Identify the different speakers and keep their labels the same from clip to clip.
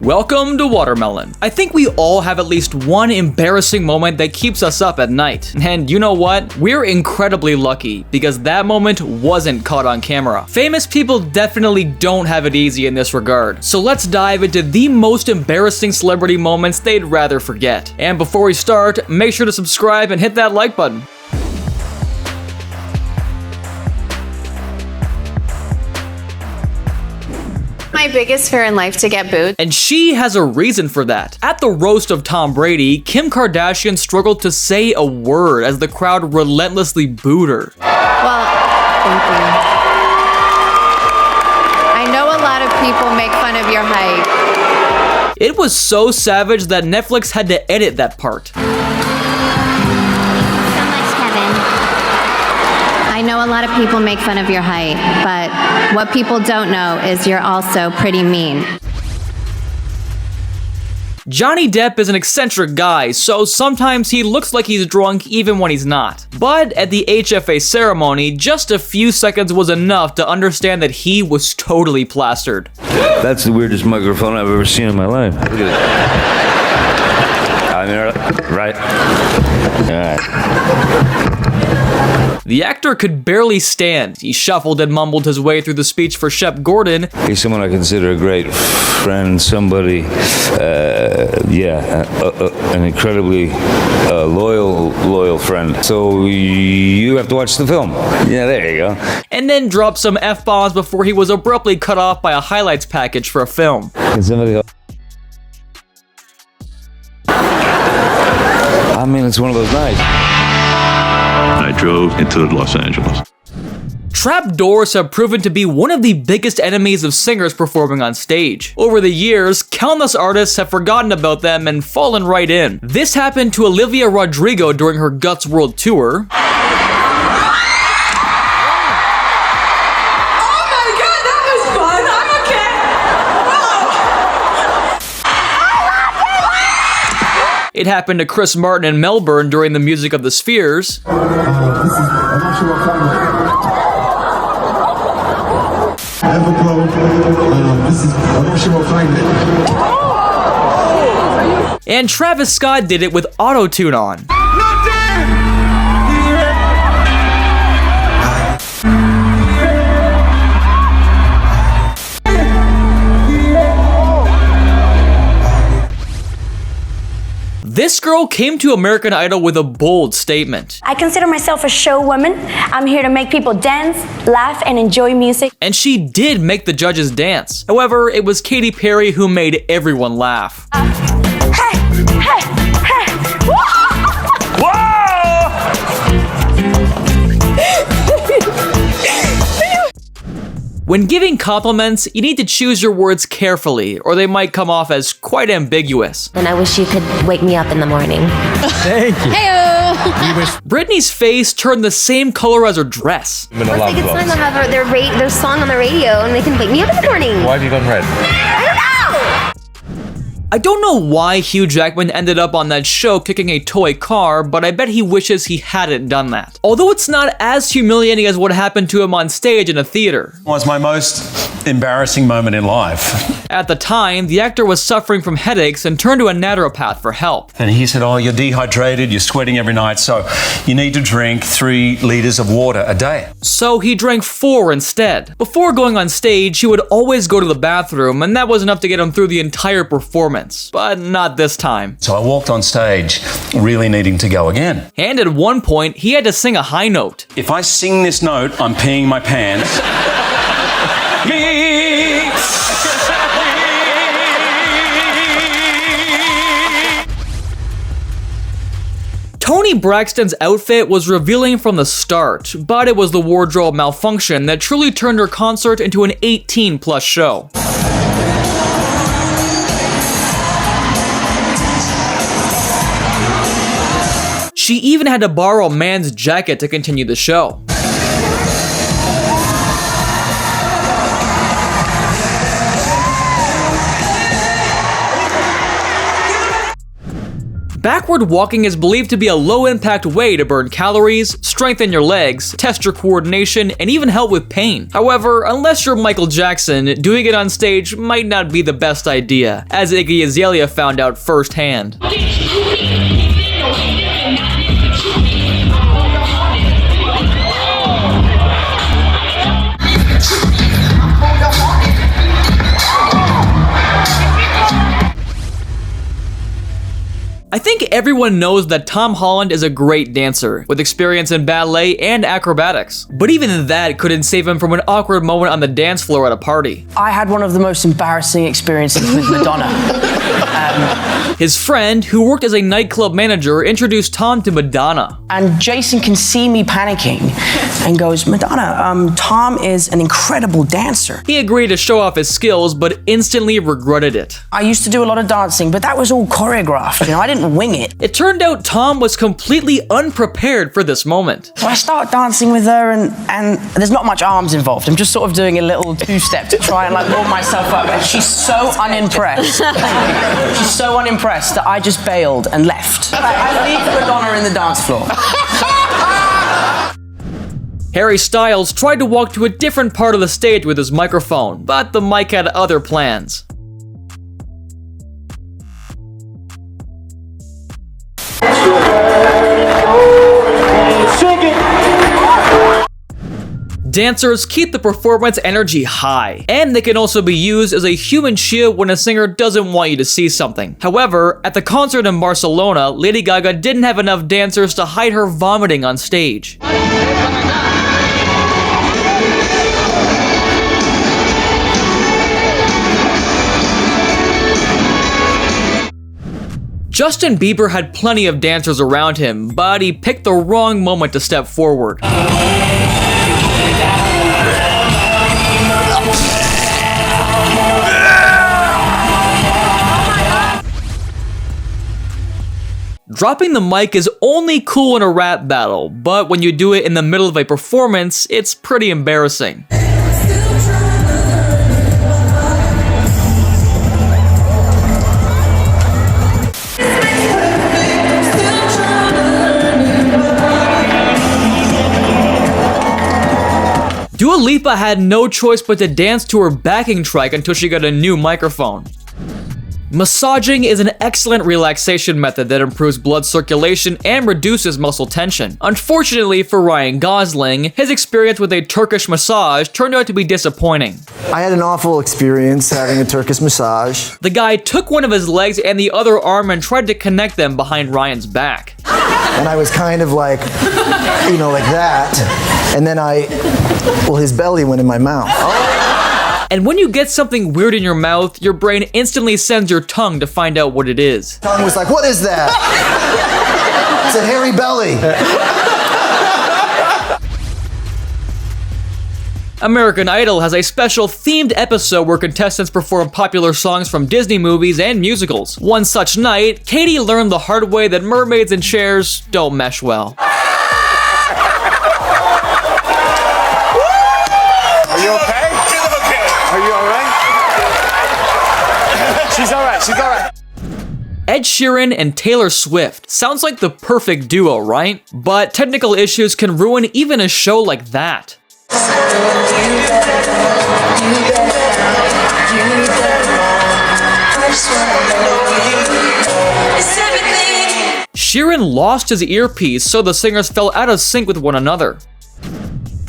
Speaker 1: Welcome to Watermelon. I think we all have at least one embarrassing moment that keeps us up at night. And you know what? We're incredibly lucky because that moment wasn't caught on camera. Famous people definitely don't have it easy in this regard. So let's dive into the most embarrassing celebrity moments they'd rather forget. And before we start, make sure to subscribe and hit that like button.
Speaker 2: My biggest fear in life to get booed.
Speaker 1: And she has a reason for that. At the roast of Tom Brady, Kim Kardashian struggled to say a word as the crowd relentlessly booed her.
Speaker 2: Well, thank you. I know a lot of people make fun of your height.
Speaker 1: It was so savage that Netflix had to edit that part.
Speaker 2: I know a lot of people make fun of your height, but what people don't know is you're also pretty mean.
Speaker 1: Johnny Depp is an eccentric guy, so sometimes he looks like he's drunk even when he's not. But at the HFA ceremony, just a few seconds was enough to understand that he was totally plastered.
Speaker 3: That's the weirdest microphone I've ever seen in my life. Look at it. I mean, right? All right.
Speaker 1: The actor could barely stand. He shuffled and mumbled his way through the speech for Shep Gordon.
Speaker 3: He's someone I consider a great friend, somebody, an incredibly loyal friend. So you have to watch the film. Yeah, there you go.
Speaker 1: And then dropped some F-bombs before he was abruptly cut off by a highlights package for a film.
Speaker 3: Can somebody help? I mean, it's one of those nights.
Speaker 4: I drove into Los Angeles.
Speaker 1: Trapdoors have proven to be one of the biggest enemies of singers performing on stage. Over the years, countless artists have forgotten about them and fallen right in. This happened to Olivia Rodrigo during her Guts World Tour. It happened to Chris Martin in Melbourne during the Music of the Spheres.
Speaker 5: I'm not sure what time Everglow. I'm not sure what time
Speaker 1: And Travis Scott did it with auto-tune on. This girl came to American Idol with a bold statement.
Speaker 6: I consider myself a show woman. I'm here to make people dance, laugh, and enjoy music.
Speaker 1: And she did make the judges dance. However, it was Katy Perry who made everyone laugh. When giving compliments, you need to choose your words carefully, or they might come off as quite ambiguous.
Speaker 7: And I wish you could wake me up in the morning.
Speaker 1: Thank you. Heyo! Britney's face turned the same color as her dress.
Speaker 7: Of course, they could sign to have their song on the radio, and they can wake me up in the morning.
Speaker 3: Why have you gone red?
Speaker 7: I don't know!
Speaker 1: I don't know why Hugh Jackman ended up on that show kicking a toy car, but I bet he wishes he hadn't done that. Although it's not as humiliating as what happened to him on stage in a theater.
Speaker 8: It was my most embarrassing moment in life.
Speaker 1: At the time, the actor was suffering from headaches and turned to a naturopath for help.
Speaker 8: And he said, oh, you're dehydrated, you're sweating every night, so you need to drink 3 liters of water a day.
Speaker 1: So he drank 4 instead. Before going on stage, he would always go to the bathroom, and that was enough to get him through the entire performance. But not this time.
Speaker 8: So I walked on stage really needing to go again.
Speaker 1: And at one point, he had to sing a high note.
Speaker 8: If I sing this note, I'm peeing my pants.
Speaker 1: Toni Braxton's outfit was revealing from the start, but it was the wardrobe malfunction that truly turned her concert into an 18+ show. She even had to borrow a man's jacket to continue the show. Backward walking is believed to be a low-impact way to burn calories, strengthen your legs, test your coordination, and even help with pain. However, unless you're Michael Jackson, doing it on stage might not be the best idea, as Iggy Azalea found out firsthand. I think everyone knows that Tom Holland is a great dancer, with experience in ballet and acrobatics. But even that couldn't save him from an awkward moment on the dance floor at a party.
Speaker 9: I had one of the most embarrassing experiences with Madonna.
Speaker 1: His friend, who worked as a nightclub manager, introduced Tom to Madonna.
Speaker 9: And Jason can see me panicking and goes, Madonna, Tom is an incredible dancer.
Speaker 1: He agreed to show off his skills, but instantly regretted it.
Speaker 9: I used to do a lot of dancing, but that was all choreographed, I didn't wing it.
Speaker 1: It turned out Tom was completely unprepared for this moment.
Speaker 9: So I start dancing with her and there's not much arms involved. I'm just sort of doing a little two-step to try and warm myself up. And she's so unimpressed. She's so unimpressed that I just bailed and left. I leave Madonna in the dance floor.
Speaker 1: Harry Styles tried to walk to a different part of the stage with his microphone, but the mic had other plans. Dancers keep the performance energy high, and they can also be used as a human shield when a singer doesn't want you to see something. However, at the concert in Barcelona, Lady Gaga didn't have enough dancers to hide her vomiting on stage. Justin Bieber had plenty of dancers around him, but he picked the wrong moment to step forward. Dropping the mic is only cool in a rap battle, but when you do it in the middle of a performance, it's pretty embarrassing. Dua Lipa had no choice but to dance to her backing track until she got a new microphone. Massaging is an excellent relaxation method that improves blood circulation and reduces muscle tension. Unfortunately for Ryan Gosling, his experience with a Turkish massage turned out to be disappointing.
Speaker 10: I had an awful experience having a Turkish massage.
Speaker 1: The guy took one of his legs and the other arm and tried to connect them behind Ryan's back.
Speaker 10: And I was kind of like that. And then his belly went in my mouth.
Speaker 1: And when you get something weird in your mouth, your brain instantly sends your tongue to find out what it is.
Speaker 10: Tongue was like, what is that? It's a hairy belly.
Speaker 1: American Idol has a special themed episode where contestants perform popular songs from Disney movies and musicals. One such night, Katie learned the hard way that mermaids and chairs don't mesh well.
Speaker 11: Are you okay? Are you all right? She's all right. She's all right.
Speaker 1: Ed Sheeran and Taylor Swift sounds like the perfect duo, right? But technical issues can ruin even a show like that. Sheeran lost his earpiece, so the singers fell out of sync with one another.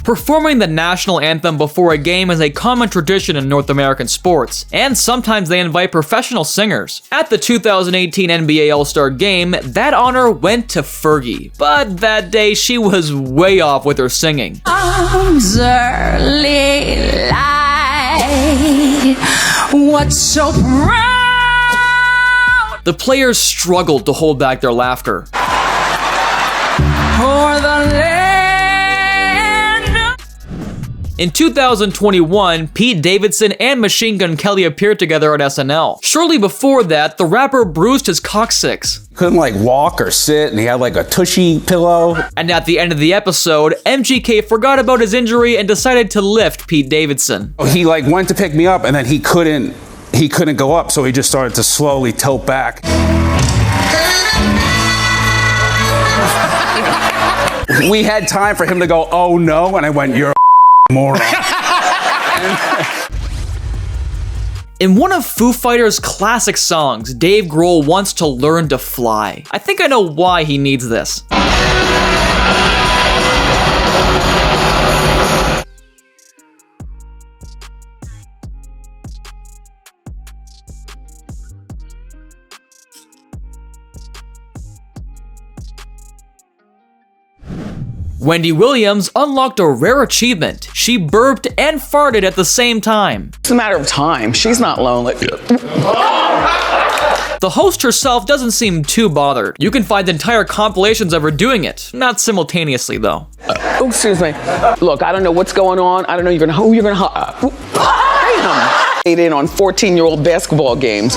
Speaker 1: Performing the national anthem before a game is a common tradition in North American sports, and sometimes they invite professional singers. At the 2018 NBA All-Star Game, that honor went to Fergie, but that day she was way off with her singing.
Speaker 12: Arms early light, what's so proud?
Speaker 1: The players struggled to hold back their laughter.
Speaker 12: For the land.
Speaker 1: In 2021, Pete Davidson and Machine Gun Kelly appeared together on SNL. Shortly before that, the rapper bruised his coccyx.
Speaker 13: Couldn't walk or sit, and he had a tushy pillow.
Speaker 1: And at the end of the episode, MGK forgot about his injury and decided to lift Pete Davidson.
Speaker 13: He went to pick me up, and then he couldn't go up, so he just started to slowly tilt back. We had time for him to go, oh no, and I went, you're a moron.
Speaker 1: In one of Foo Fighters' classic songs, Dave Grohl wants to learn to fly. I think I know why he needs this. Wendy Williams unlocked a rare achievement. She burped and farted at the same time.
Speaker 14: It's a matter of time. She's not lonely.
Speaker 1: The host herself doesn't seem too bothered. You can find entire compilations of her doing it, not simultaneously though.
Speaker 14: Oh, excuse me. Look, I don't know what's going on. I don't know who you're gonna in on 14-year-old basketball games.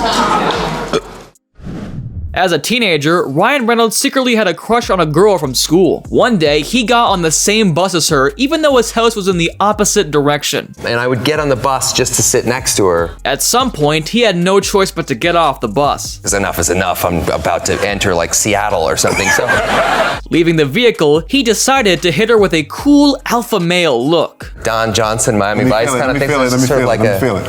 Speaker 1: As a teenager, Ryan Reynolds secretly had a crush on a girl from school. One day, he got on the same bus as her, even though his house was in the opposite direction.
Speaker 15: And I would get on the bus just to sit next to her.
Speaker 1: At some point, he had no choice but to get off the bus.
Speaker 15: Because enough is enough. I'm about to enter like Seattle or something, so.
Speaker 1: Leaving the vehicle, he decided to hit her with a cool alpha male look.
Speaker 15: Don Johnson, Miami Vice kind of thing.
Speaker 5: Let me feel it.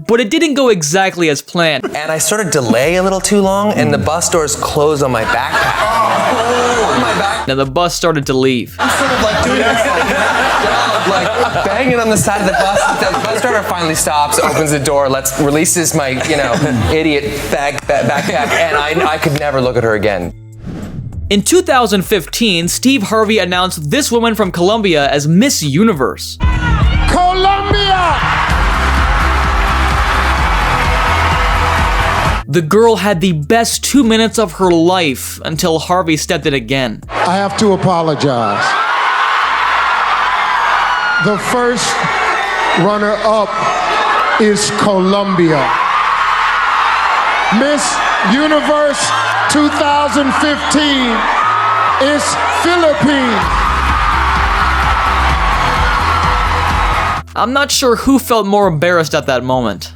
Speaker 1: But it didn't go exactly as planned.
Speaker 15: And I sort of delay a little too long, and the bus doors close on my backpack.
Speaker 1: Now the bus started to leave.
Speaker 15: I'm sort of like doing this, like banging on the side of the bus. The bus driver finally stops, opens the door, releases my, idiot backpack, and I could never look at her again.
Speaker 1: In 2015, Steve Harvey announced this woman from Colombia as Miss Universe.
Speaker 5: Colombia!
Speaker 1: The girl had the best 2 minutes of her life until Harvey stepped in again.
Speaker 5: I have to apologize. The first runner-up is Colombia. Miss Universe 2015 is Philippines.
Speaker 1: I'm not sure who felt more embarrassed at that moment.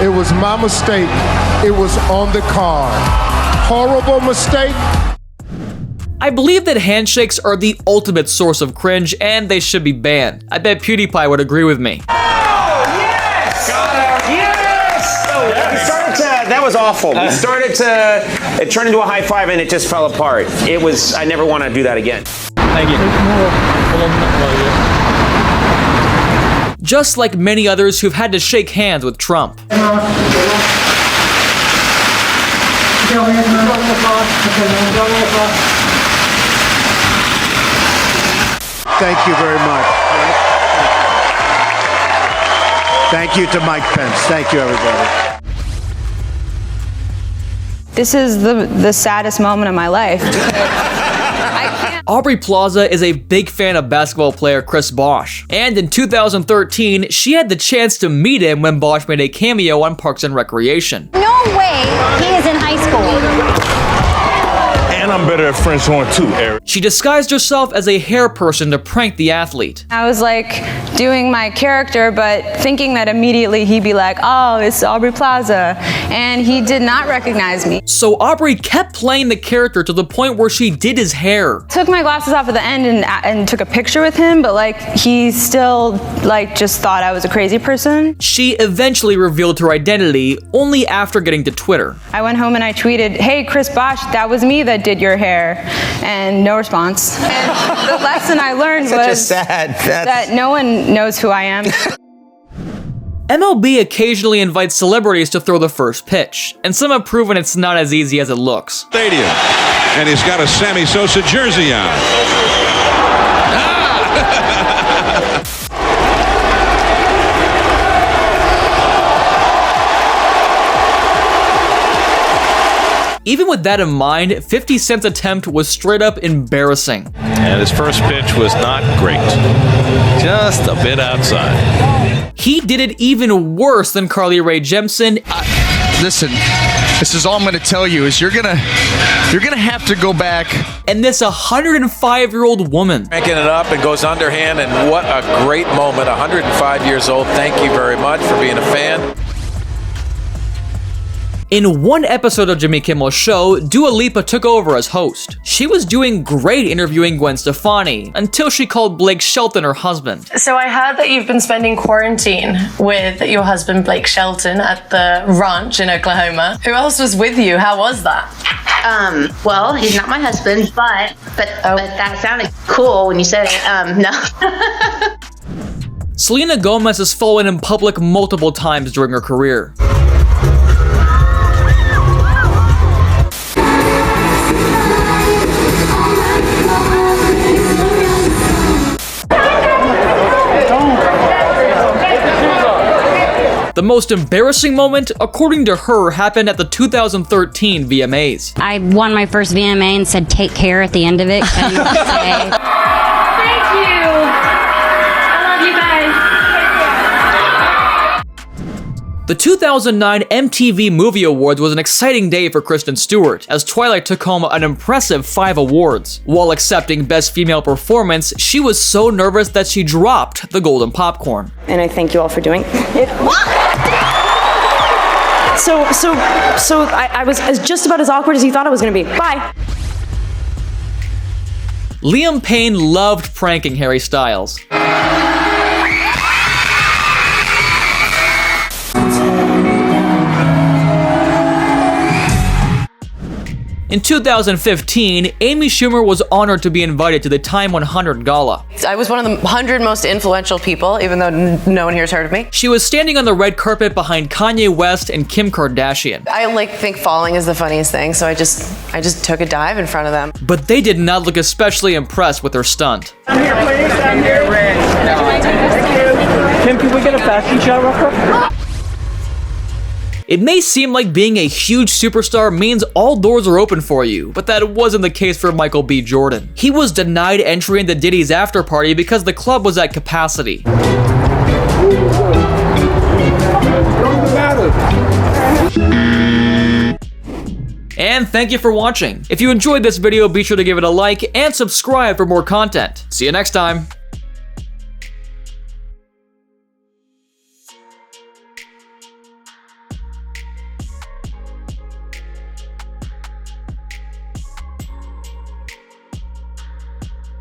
Speaker 5: It was my mistake. It was on the card. Horrible mistake.
Speaker 1: I believe that handshakes are the ultimate source of cringe and they should be banned. I bet PewDiePie would agree with me.
Speaker 11: Oh, yes! Yes! That was awful. It turned into a high five and it just fell apart. I never want to do that again.
Speaker 1: Thank you. Just like many others who've had to shake hands with Trump.
Speaker 5: Thank you very much. Thank you to Mike Pence. Thank you, everybody.
Speaker 16: This is the saddest moment of my life.
Speaker 1: Aubrey Plaza is a big fan of basketball player Chris Bosh, and in 2013, she had the chance to meet him when Bosh made a cameo on Parks and Recreation.
Speaker 2: No way he is in high school.
Speaker 17: And I'm better at French horn too, Eric.
Speaker 1: She disguised herself as a hair person to prank the athlete.
Speaker 16: I was like doing my character, but thinking that immediately he'd be like, oh, it's Aubrey Plaza. And he did not recognize me.
Speaker 1: So Aubrey kept playing the character to the point where she did his hair.
Speaker 16: Took my glasses off at the end and took a picture with him, but like he still just thought I was a crazy person.
Speaker 1: She eventually revealed her identity only after getting to Twitter.
Speaker 16: I went home and I tweeted, hey, Chris Bosh, that was me that did your hair, and no response. And the lesson I learned was that no one knows who I am.
Speaker 1: MLB occasionally invites celebrities to throw the first pitch, and some have proven it's not as easy as it looks.
Speaker 18: Stadium, and he's got a Sammy Sosa jersey on. Even with that in mind, 50 Cent's attempt was straight up embarrassing.
Speaker 4: And his first pitch was not great. Just a bit outside.
Speaker 1: He did it even worse than Carly Rae Jepsen.
Speaker 19: Listen, this is all I'm going to tell you is you're gonna have to go back.
Speaker 1: And this 105-year-old woman.
Speaker 20: Cranking it up and goes underhand, and what a great moment. 105 years old. Thank you very much for being a fan.
Speaker 1: In one episode of Jimmy Kimmel's show, Dua Lipa took over as host. She was doing great interviewing Gwen Stefani until she called Blake Shelton her husband.
Speaker 21: So I heard that you've been spending quarantine with your husband Blake Shelton at the ranch in Oklahoma. Who else was with you? How was that?
Speaker 22: Well, he's not my husband, but that sounded cool when you said it. No.
Speaker 1: Selena Gomez has fallen in public multiple times during her career. The most embarrassing moment, according to her, happened at the 2013 VMAs.
Speaker 23: I won my first VMA and said take care at the end of it.
Speaker 21: Thank you. I love you guys.
Speaker 1: The 2009 MTV Movie Awards was an exciting day for Kristen Stewart, as Twilight took home an impressive 5 awards. While accepting Best Female Performance, she was so nervous that she dropped the golden popcorn.
Speaker 6: And I thank you all for doing it. So I was just about as awkward as you thought I was going to be. Bye.
Speaker 1: Liam Payne loved pranking Harry Styles. In 2015, Amy Schumer was honored to be invited to the Time 100 Gala.
Speaker 24: I was one of the 100 most influential people, even though no one here's heard of me.
Speaker 1: She was standing on the red carpet behind Kanye West and Kim Kardashian.
Speaker 24: I think falling is the funniest thing, so I just took a dive in front of them.
Speaker 1: But they did not look especially impressed with her stunt.
Speaker 25: I'm here, please. I'm here. Kim, can we get a fashion shot real quick?
Speaker 1: It may seem like being a huge superstar means all doors are open for you, but that wasn't the case for Michael B. Jordan. He was denied entry into Diddy's after party because the club was at capacity. And thank you for watching. If you enjoyed this video, be sure to give it a like and subscribe for more content. See you next time.